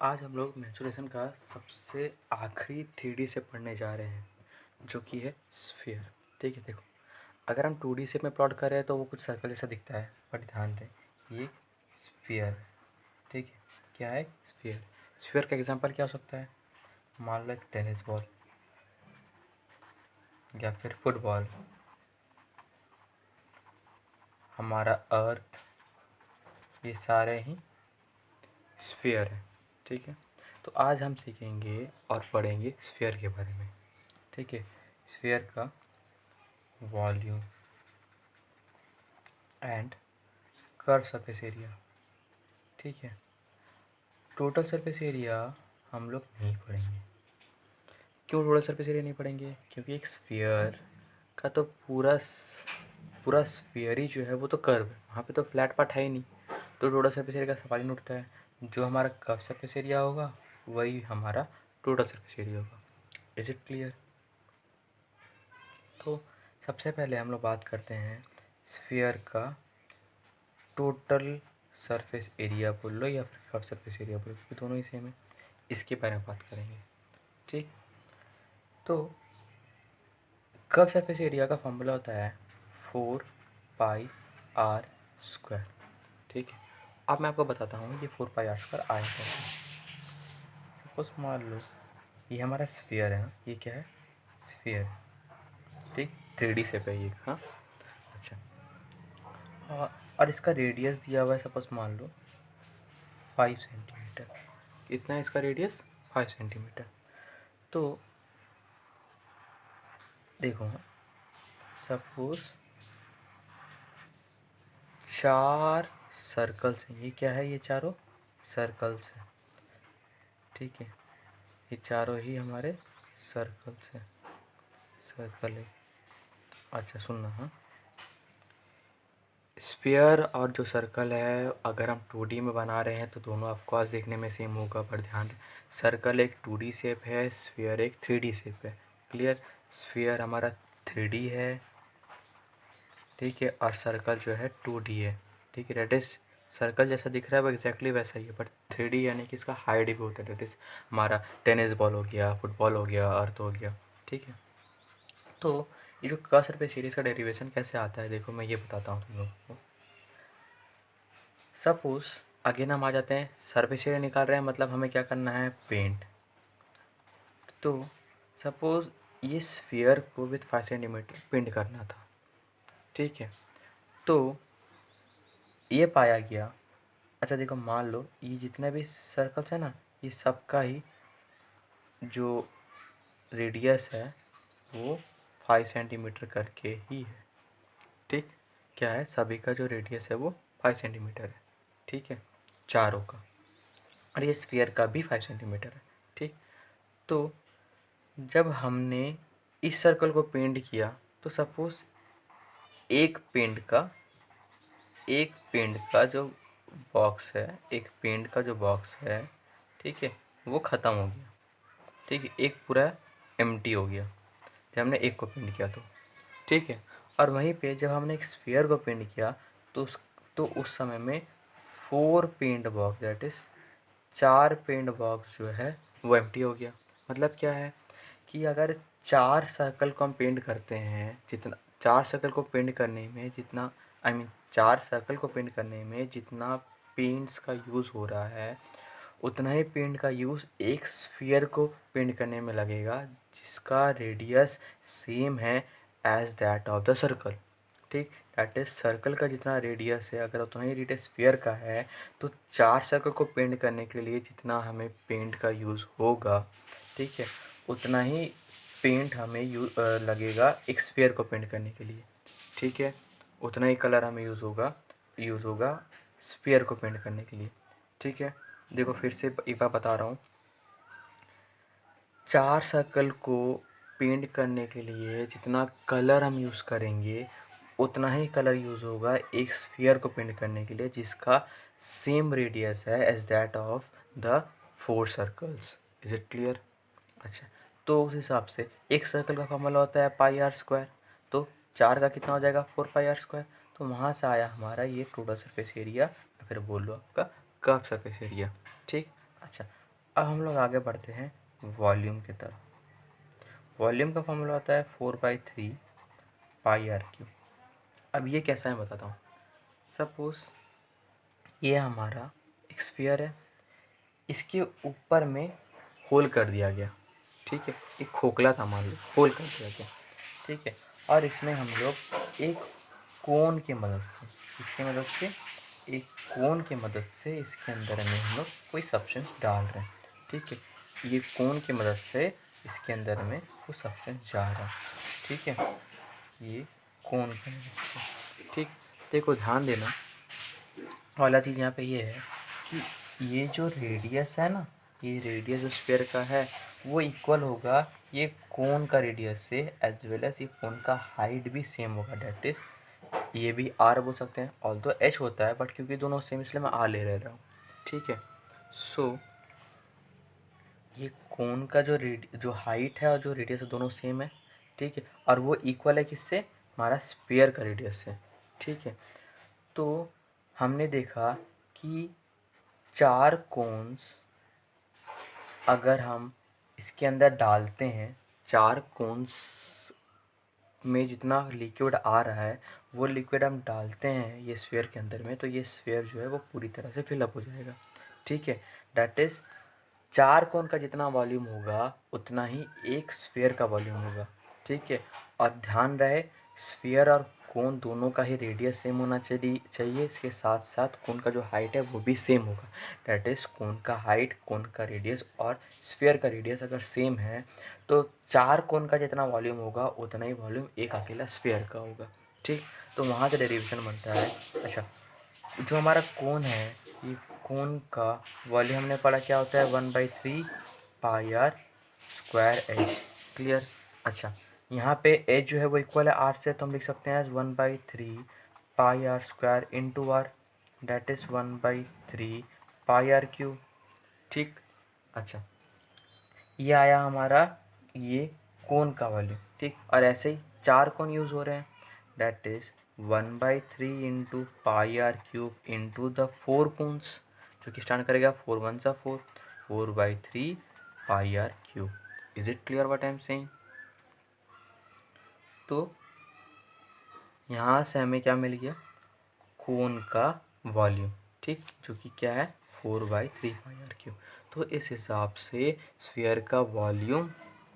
आज हम लोग मेंसुरेशन का सबसे आखिरी थ्री से पढ़ने जा रहे हैं, जो कि है स्फीयर। ठीक है, देखो, अगर हम 2D से में प्लॉट कर रहे हैं तो वो कुछ सर्कल जैसा दिखता है, बट ध्यान दें ये स्फीयर है। ठीक है, क्या है? स्फीयर। स्फीयर का एग्जांपल क्या हो सकता है? मान लो एक टेनिस बॉल या फिर फुटबॉल, हमारा अर्थ, ये सारे ही स्फीयर है। ठीक है, तो आज हम सीखेंगे और पढ़ेंगे स्फीयर के बारे में। ठीक है, स्फीयर का volume and curve surface area. ठीक है, टोटल सरफेस एरिया हम लोग नहीं पढ़ेंगे। क्यों टोटल सरफेस एरिया नहीं पढ़ेंगे? क्योंकि एक स्फीयर का तो पूरा स्फीयर ही जो है वो तो कर्व है, वहाँ पे तो फ्लैट पार्ट है ही नहीं, तो टोटल सरफेस एरिया का सवाल ही नहीं उठता है। जो हमारा कर्व सरफेस एरिया होगा वही हमारा टोटल सरफेस एरिया होगा। Is it clear? तो सबसे पहले हम लोग बात करते हैं स्फीयर का टोटल सरफेस एरिया बोल लो या फिर कर्व सरफेस एरिया बोल लो, दोनों ही सेम है, इसके बारे में बात करेंगे। ठीक, तो कर्व सरफेस एरिया का फॉर्मूला होता है 4πr²। ठीक है, अब मैं आपको बताता हूँ ये 4πr² आया कैसे। सपोज मान लो ये हमारा स्फीयर है, ये क्या है? स्फीयर। ठीक, 3D शेप है ये। हाँ, अच्छा, और इसका रेडियस दिया हुआ है, सपोज मान लो 5 सेंटीमीटर। कितना है इसका रेडियस? 5 सेंटीमीटर। तो देखो, सपोज 4 सर्कल्स हैं, ये क्या है? ये चारों सर्कल्स हैं। ठीक है, ये चारों ही हमारे सर्कल्स हैं, सर्कल है। अच्छा सुनना, हाँ, स्फीयर और जो सर्कल है अगर हम 2D में बना रहे हैं तो दोनों आपको आज देखने में सेम होगा, पर ध्यान दें, सर्कल एक 2D शेप है, स्फीयर एक 3D शेप है। क्लियर? स्फीयर हमारा 3D है, ठीक है, और सर्कल जो है 2D है। ठीक है, डेट इज़ सर्कल जैसा दिख रहा है वो एग्जैक्टली वैसा ही है, बट 3D यानी कि इसका हाइट भी होता है। डेट इज़ हमारा टेनिस बॉल हो गया, फुटबॉल हो गया, अर्थ हो गया। ठीक है, तो ये जो कर्व सरफेस सीरीज का डेरिवेशन कैसे आता है, देखो मैं ये बताता हूँ तुम लोगों को। सपोज अगेन हम आ जाते हैं, सरफेस एरिया निकाल रहे हैं, मतलब हमें क्या करना है? पेंट। तो सपोज ये स्फीयर को विथ 5 सेंटीमीटर पेंट करना था। ठीक है, तो ये पाया गया। अच्छा देखो, मान लो ये जितने भी सर्कल्स है ना, ये सबका ही जो रेडियस है वो 5 सेंटीमीटर करके ही है। ठीक, क्या है? सभी का जो रेडियस है वो 5 सेंटीमीटर है। ठीक है, चारों का, और ये स्फीयर का भी 5 सेंटीमीटर है। ठीक, तो जब हमने इस सर्कल को पेंट किया तो सपोज एक पेंट का जो बॉक्स है, एक पेंट का जो बॉक्स है, ठीक है, वो ख़त्म हो गया। ठीक है, एक पूरा एम्प्टी हो गया जब हमने एक को पेंट किया तो। ठीक है, और वहीं पे जब हमने एक स्फीयर को पेंट किया तो उस समय में 4 paint box, that is 4 paint box जो है वो एम्प्टी हो गया। मतलब क्या है कि अगर 4 सर्कल को हम पेंट करते हैं, जितना 4 सर्कल को पेंट करने में जितना, आई मीन 4 सर्कल को पेंट करने में जितना पेंट्स का यूज़ हो रहा है, उतना ही पेंट का यूज़ एक स्फीयर को पेंट करने में लगेगा जिसका रेडियस सेम है as that of the circle. ठीक, दैट इज सर्कल का जितना रेडियस है अगर उतना ही रेडियस स्फीयर का है, तो 4 सर्कल को पेंट करने के लिए जितना हमें पेंट का यूज़ होगा, ठीक है, उतना ही पेंट हमें लगेगा एक स्फीयर को पेंट करने के लिए। ठीक है, उतना ही कलर हमें यूज़ होगा स्फीयर को पेंट करने के लिए। ठीक है, देखो फिर से एक बार बता रहा हूँ, 4 सर्कल को पेंट करने के लिए जितना कलर हम यूज़ करेंगे उतना ही कलर यूज़ होगा एक स्फीयर को पेंट करने के लिए जिसका सेम रेडियस है as that of the 4 circles. Is it clear? अच्छा, तो उस हिसाब से एक सर्कल का फॉर्मूला होता है πr², तो 4 का कितना हो जाएगा? 4πr²। तो वहाँ से आया हमारा ये टोटल सरफेस एरिया, या फिर बोल लो आपका कर्व सरफेस एरिया। ठीक, अच्छा, अब हम लोग आगे बढ़ते हैं वॉल्यूम की तरफ। वॉल्यूम का फॉर्मूला होता है 4/3 पाई आर क्यू। अब ये कैसा है बताता हूँ। सपोज ये हमारा एक स्फीयर है, इसके ऊपर में होल कर दिया गया, ठीक है। एक खोखला था, मान लो होल कर दिया गया, ठीक है। और इसमें हम लोग एक कोन की मदद से, इसकी मदद से, एक कोन की मदद से इसके अंदर में हम लोग कोई सब्सटेंस डाल रहे हैं, ठीक है। ये कोन की मदद से इसके अंदर में कोई सब्सटेंस जा रहा है, ठीक है। ये कोन की मदद से, ठीक। देखो ध्यान देना वाला चीज़ यहाँ पे ये है कि ये जो रेडियस है ना, ये रेडियस जो स्फीयर का है वो इक्वल होगा ये कोन का रेडियस से, एज वेल एज ये कोन का हाइट भी सेम होगा। डेट इज ये भी आर बोल सकते हैं, ऑल्दो एच होता है बट क्योंकि दोनों सेम इसलिए मैं आर ले रहा हूँ, ठीक है। सो ये कोन का जो हाइट है और जो रेडियस है दोनों सेम है, ठीक है। और वो इक्वल है किससे, हमारा स्फीयर का रेडियस से, ठीक है। तो हमने देखा कि 4 कोन्स अगर हम इसके अंदर डालते हैं, 4 कोन्स में जितना लिक्विड आ रहा है वो लिक्विड हम डालते हैं ये स्फीयर के अंदर में, तो ये स्फीयर जो है वो पूरी तरह से फिलअप हो जाएगा, ठीक है। डैट इज़ 4 कोन का जितना वॉल्यूम होगा उतना ही एक स्फीयर का वॉल्यूम होगा, ठीक है। और ध्यान रहे स्फीयर और कोन दोनों का ही रेडियस सेम होना चाहिए। इसके साथ साथ कोन का जो हाइट है वो भी सेम होगा। डैट इज़ कोन का हाइट, कोन का रेडियस और स्फीयर का रेडियस अगर सेम है तो 4 कोन का जितना वॉल्यूम होगा उतना ही वॉल्यूम एक अकेला स्फीयर का होगा, ठीक। तो वहाँ से डेरिवेशन बनता है। अच्छा, जो हमारा कोन है, ये कोन का वॉल्यूम हमने पढ़ा क्या होता है, 1/3 pi r square H. Clear. अच्छा, यहाँ पे एच जो है वो इक्वल है आर से, तो हम लिख सकते हैं 1/3 pi r square into r, that is 1/3 pi r cube, ठीक। अच्छा, ये आया हमारा ये कोन का वॉल्यूम, ठीक। और ऐसे ही 4 कोन यूज़ हो रहे हैं, that is 1/3 into pi r cube into the 4 cones, जो कि स्टार्ट करेगा 4 1 सा 4, 4/3 pi r cube. Is it clear what I am saying. तो यहाँ से हमें क्या मिल गया, कोन का वॉल्यूम, ठीक, जो कि क्या है 4/3 पाई आर क्यूब। तो इस हिसाब से स्फीयर का volume,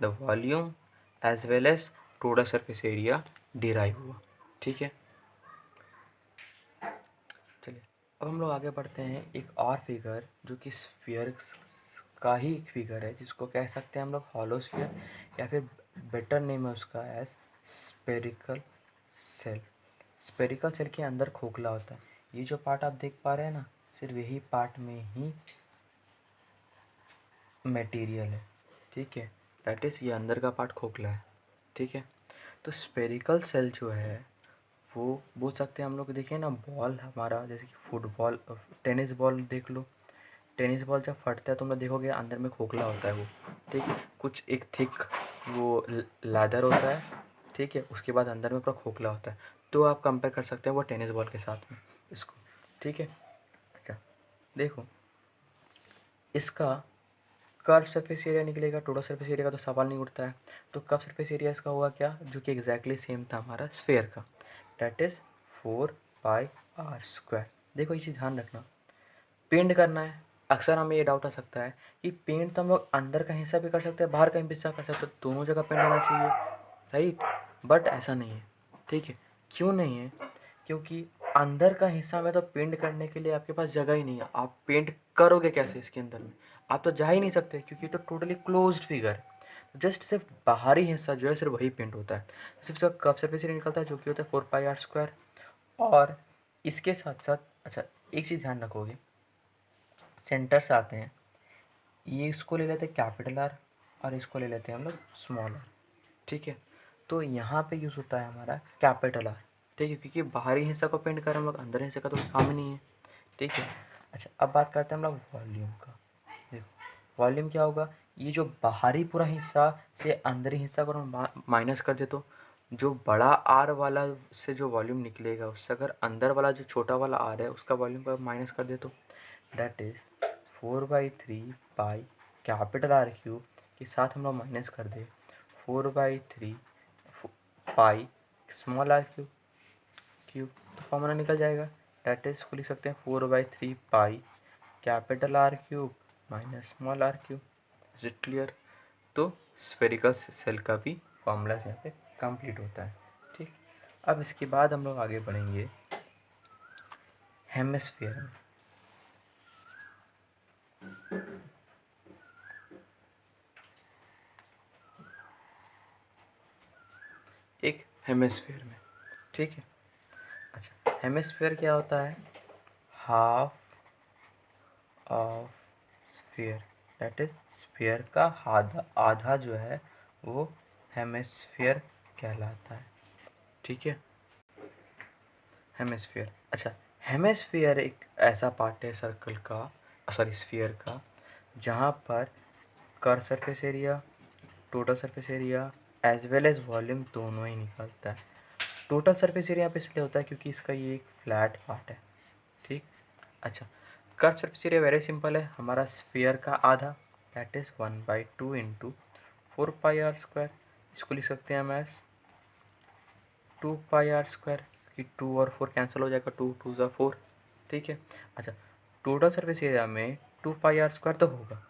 the volume as well as total surface area derive हुआ, ठीक है। चलिए अब हम लोग आगे बढ़ते हैं एक और फिगर जो कि स्फीयर का ही एक फिगर है, जिसको कह सकते हैं हम लोग हॉलो स्फीयर, या फिर बेटर नेम है उसका as spherical shell. Spherical shell के अंदर खोखला होता है। ये जो पार्ट आप देख पा रहे हैं ना, सिर्फ यही पार्ट में ही मटेरियल है, ठीक है। दैट इज़ ये अंदर का पार्ट खोखला है, ठीक है। तो स्पेरिकल सेल जो है वो बोल सकते हैं हम लोग, देखिए ना बॉल हमारा, जैसे कि फुटबॉल, टेनिस बॉल देख लो। टेनिस बॉल जब फटता है तो हम लोग देखोगे अंदर में खोखला होता है वो, ठीक है। कुछ एक थिक वो लेदर होता है, ठीक है। उसके बाद अंदर में पूरा खोखला होता है। तो आप कंपेयर कर सकते हैं वो टेनिस बॉल के साथ में इसको, ठीक है। अच्छा, देखो इसका कर्व सरफेस एरिया निकलेगा, टोटल सरफेस एरिया का तो सवाल नहीं उठता है। तो कर्व सरफेस एरिया इसका होगा क्या, जो कि एग्जैक्टली सेम था हमारा स्फेयर का, डेट इज़ 4πr²। देखो ये चीज़ ध्यान रखना, पेंट करना है। अक्सर हमें ये डाउट आ सकता है कि पेंट तो हम लोग अंदर का हिस्सा भी कर सकते हैं, बाहर का हिस्सा कर सकते हैं, दोनों जगह पेंट होना चाहिए, राइट। बट ऐसा नहीं है, ठीक है। क्यों नहीं है, क्योंकि अंदर का हिस्सा में तो पेंट करने के लिए आपके पास जगह ही नहीं है। आप पेंट करोगे कैसे इसके अंदर में, आप तो जा ही नहीं सकते, क्योंकि तो टोटली क्लोज्ड फिगर है। जस्ट सिर्फ बाहरी हिस्सा जो है सिर्फ वही पेंट होता है, सिर्फ उसका कर्व सरफेस एरिया निकलता है जो कि होता है 4πr²। और इसके साथ साथ अच्छा एक चीज़ ध्यान रखोगे, सेंटर्स आते हैं, ये इसको ले लेते हैं कैपिटल आर और इसको ले लेते हैं हम लोग स्मॉल आर, ठीक है। तो यहाँ पे यूज़ होता है हमारा कैपिटल आर, ठीक है, क्योंकि बाहरी हिस्सा को पेंट कर हम लोग, अंदर हिस्से का तो काम ही नहीं है, ठीक है। अच्छा, अब बात करते हैं हम लोग वॉल्यूम का। देखो वॉल्यूम क्या होगा, ये जो बाहरी पूरा हिस्सा से अंदरी हिस्सा को हम माइनस कर दे तो जो बड़ा आर वाला से जो वॉल्यूम निकलेगा उससे अगर अंदर वाला जो छोटा वाला आर है उसका वॉल्यूम पर माइनस कर दे तो that is 4/3 pi capital R cube के साथ हम लोग माइनस कर दे 4/3 पाई स्मॉल आर क्यूब तो फॉर्मूला निकल जाएगा। डेट इज को लिख सकते हैं 4/3 pi capital R cube minus small R cube. Is it clear? तो स्फेरिकल सेल का भी फॉर्मूला यहाँ पे कंप्लीट होता है। ठीक, अब इसके बाद हम लोग आगे बढ़ेंगे हेमिस्फीयर में। एक हेमिस्फीयर में, ठीक है। अच्छा, हेमिस्फीयर क्या होता है? Half of sphere, that is sphere का आधा जो है वो हेमिस्फीयर कहलाता है। ठीक है, हेमिस्फीयर। अच्छा, हेमिस्फीयर एक ऐसा पार्ट है सर्कल का, सॉरी स्फीयर का, जहाँ पर curve surface area, total surface area as well as volume दोनों ही निकलता है। टोटल सरफेस एरिया पे इसलिए होता है क्योंकि इसका ये एक फ्लैट पार्ट है। ठीक, अच्छा, curve surface area very simple है, हमारा स्फीयर का आधा दैट इज 1/2 इंटू 4πr²। इसको लिख सकते हैं हम एज 2πr², कि 2 और 4 कैंसिल हो जाएगा, 2 2 ज़ा 4। ठीक है, अच्छा, टोटल सरफेस एरिया में 2πr² तो होगा।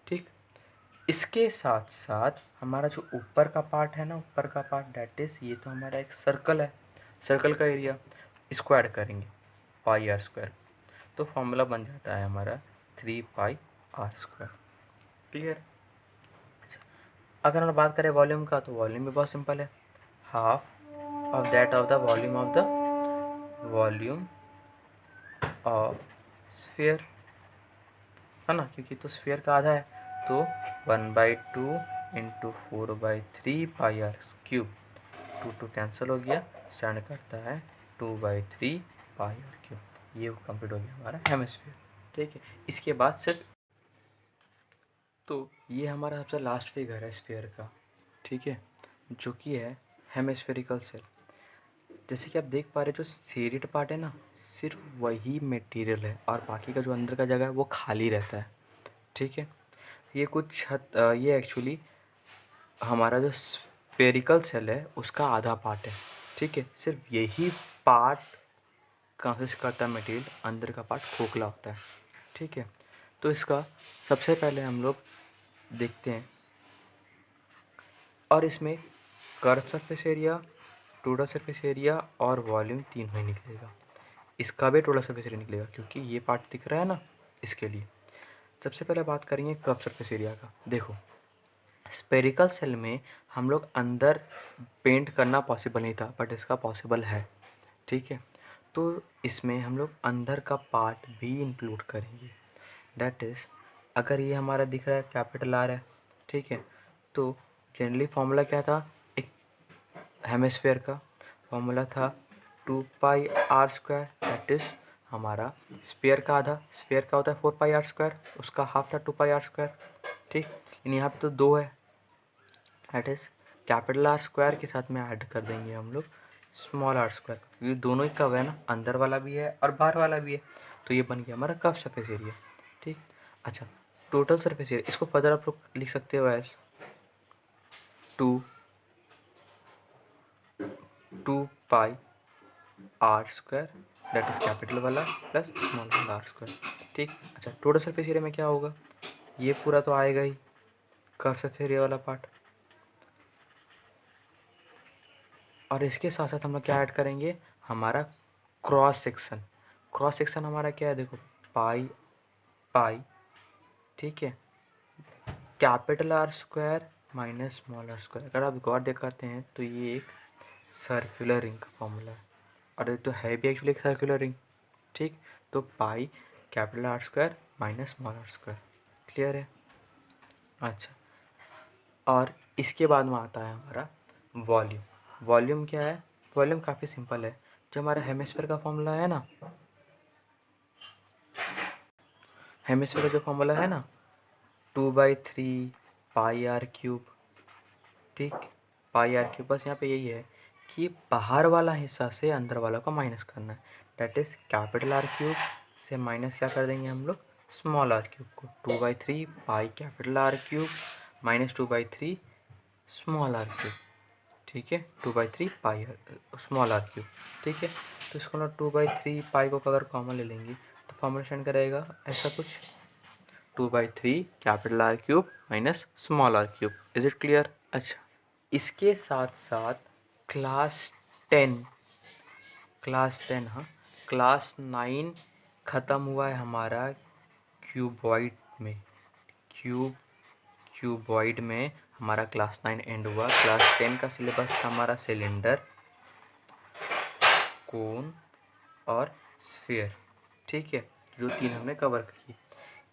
ठीक, इसके साथ साथ हमारा जो ऊपर का पार्ट है ना, ऊपर का पार्ट दैट इज ये तो हमारा एक सर्कल है, सर्कल का एरिया, इसको ऐड करेंगे πr², तो फॉर्मूला बन जाता है हमारा 3πr²। क्लियर? अच्छा, अगर हम बात करें वॉल्यूम का, तो वॉल्यूम भी बहुत सिंपल है, half of that of the volume of sphere, है ना, क्योंकि तो स्फीयर का आधा है, तो 1/2 इंटू 4/3πr³, 2 कैंसिल हो गया, स्टैंड करता है 2/3πr³। ये कंप्लीट हो गया हमारा हेमिस्फीयर। ठीक है, इसके बाद सिर्फ, तो ये हमारा सबसे लास्ट फिगर है स्फीयर का, ठीक है, जो कि है हेमिस्फेरिकल सेल। जैसे कि आप देख पा रहे हो, जो सेरिड पार्ट है ना, सिर्फ वही मटेरियल है और बाकी का जो अंदर का जगह है वो खाली रहता है। ठीक है, ये कुछ ये एक्चुअली हमारा जो स्फेरिकल सेल है उसका आधा पार्ट है। ठीक है, सिर्फ यही पार्ट कंसिस्ट करता है मटेरियल, अंदर का पार्ट खोखला होता है। ठीक है, तो इसका सबसे पहले हम लोग देखते हैं, और इसमें curve surface area, total surface area और वॉल्यूम तीनों ही निकलेगा। इसका भी टोटल सरफेस एरिया निकलेगा क्योंकि ये पार्ट दिख रहा है ना, इसके लिए। सबसे पहले बात करेंगे कर्व सरफेस एरिया का। देखो, स्पेरिकल सेल में हम लोग अंदर पेंट करना पॉसिबल नहीं था, बट इसका पॉसिबल है। ठीक है, तो इसमें हम लोग अंदर का पार्ट भी इंक्लूड करेंगे। दैट इज़, अगर ये हमारा दिख रहा है कैपिटल आर है, ठीक है, तो जनरली फॉर्मूला क्या था, एक हेमिस्फेयर का फॉर्मूला था 2πr², दैट इज़ हमारा स्फीयर का आधा, स्फीयर का होता है 4πr², उसका हाफ था 2πr²। ठीक, लेकिन यहाँ पे तो 2 है, दैट इज़ कैपिटल R² के साथ में ऐड कर देंगे हम लोग स्मॉल r², क्योंकि दोनों ही कर्व है ना, अंदर वाला भी है और बाहर वाला भी है, तो ये बन गया हमारा कर्व सरफेस एरिया। ठीक, अच्छा, टोटल सरफेस एरिया, इसको फर्दर आप लोग लिख सकते हो as 2πr², that is capital वाला प्लस स्मॉल वाला r²। ठीक, अच्छा, टोटल सरफेस एरिया में क्या होगा, ये पूरा तो आएगा ही कर्व सरफेस एरिया वाला पार्ट, और इसके साथ साथ हम लोग क्या ऐड करेंगे, हमारा क्रॉस सेक्शन। क्रॉस सेक्शन हमारा क्या है, देखो, पाई पाई, ठीक है, capital R² minus small r²। अगर आप गौर देख करते हैं तो ये एक सर्कुलर रिंग का फॉर्मूला है, और ये तो है भी एक्चुअली एक सर्कुलर रिंग। ठीक, तो pi capital R² minus small r²। Clear है? अच्छा, और इसके बाद में आता है हमारा वॉल्यूम। वॉल्यूम क्या है, वॉल्यूम काफ़ी सिंपल है, जो हमारा हेमिस्फीयर का फॉर्मूला है ना, हेमिस्फीयर का जो फॉर्मूला है ना, 2/3πr³। ठीक, πr³, बस यहाँ पे यही है कि बाहर वाला हिस्सा से अंदर वाला को माइनस करना है, डेट इज़ कैपिटल R³ से माइनस क्या कर देंगे हम लोग, स्मॉल आर क्यूब को 2/3 pi capital R cube minus 2/3 small R cube, ठीक है, 2/3 पाई स्मॉल आर क्यूब, ठीक है। तो इसको ना 2/3 पाई को अगर कॉमन ले लेंगे तो फॉर्मूलेशन करेगा ऐसा कुछ 2/3 capital R cube minus small R cube. Is it clear? अच्छा, इसके साथ साथ क्लास 10 हाँ, क्लास 9 ख़त्म हुआ है हमारा क्यूबॉइड में। क्यूबॉइड में हमारा क्लास 9 एंड हुआ। क्लास 10 का सिलेबस था हमारा सिलेंडर, कोन और स्फीयर, ठीक है, जो 3 हमने कवर की।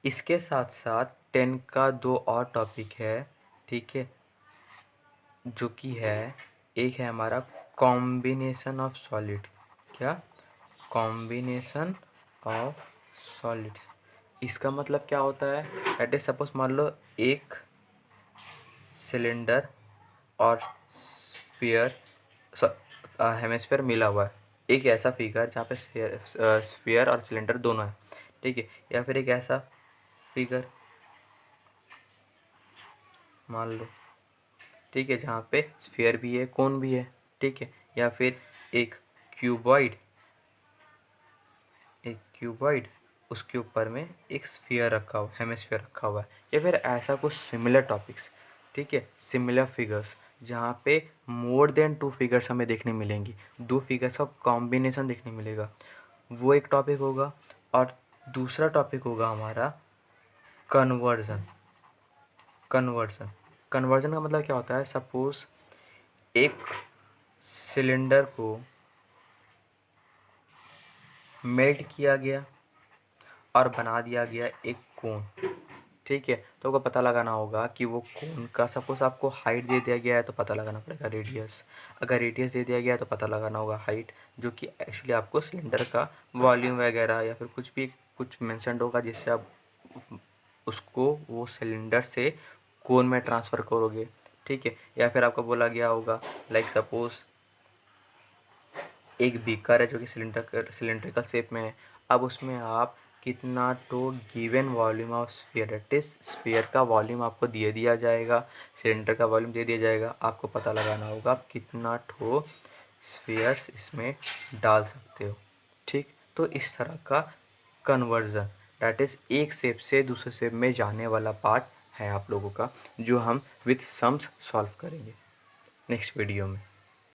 इसके साथ साथ 10 का 2 और टॉपिक है, ठीक है, जो कि है, एक है हमारा कॉम्बिनेशन ऑफ सॉलिड। क्या? Combination of solids. इसका मतलब क्या होता है? दैट इज सपोज मान लो एक सिलेंडर और स्फीयर हेमिस्फीयर मिला हुआ है। एक ऐसा फिगर जहाँ पे स्फीयर और सिलेंडर दोनों है, ठीक है, या फिर एक ऐसा फिगर मान लो, ठीक है, जहाँ पे स्फीयर भी है, कोन भी है, ठीक है, या फिर एक क्यूबॉइड, उसके ऊपर में एक स्फीयर रखा हुआ, हेमिस्फीयर रखा हुआ है, या फिर ऐसा कुछ सिमिलर टॉपिक्स, ठीक है, सिमिलर फिगर्स जहाँ पे मोर देन 2 फिगर्स हमें देखने मिलेंगी, 2 फिगर्स का कॉम्बिनेशन देखने मिलेगा, वो एक टॉपिक होगा। और दूसरा टॉपिक होगा हमारा कन्वर्जन। कन्वर्जन का मतलब क्या होता है? सपोज एक सिलेंडर को मेल्ट किया गया और बना दिया गया एक कोन, ठीक है, तो आपको पता लगाना होगा कि वो कोन का सपोज आपको हाइट दे दिया गया है तो पता लगाना पड़ेगा रेडियस। अगर रेडियस दे दिया गया है तो पता लगाना होगा हाइट, जो कि एक्चुअली आपको सिलेंडर का वॉल्यूम वगैरह या फिर कुछ मेंशन्ड होगा, जिससे आप उसको वो सिलेंडर से कोन में ट्रांसफ़र करोगे, ठीक है। या फिर आपको बोला गया होगा लाइक सपोज एक बीकर है जो कि सिलेंड्रिकल शेप में है। अब उसमें आप कितना तो given volume of sphere, it is sphere का वॉल्यूम आपको दे दिया जाएगा, सिलेंडर का वॉल्यूम दे दिया जाएगा, आपको पता लगाना होगा आप कितना ठो स्फीयर्स इसमें डाल सकते हो, ठीक। तो इस तरह का कन्वर्जन, दैट इज़ एक शेप से दूसरे शेप में जाने वाला पार्ट है आप लोगों का, जो हम विथ सम्स सॉल्व करेंगे नेक्स्ट वीडियो में।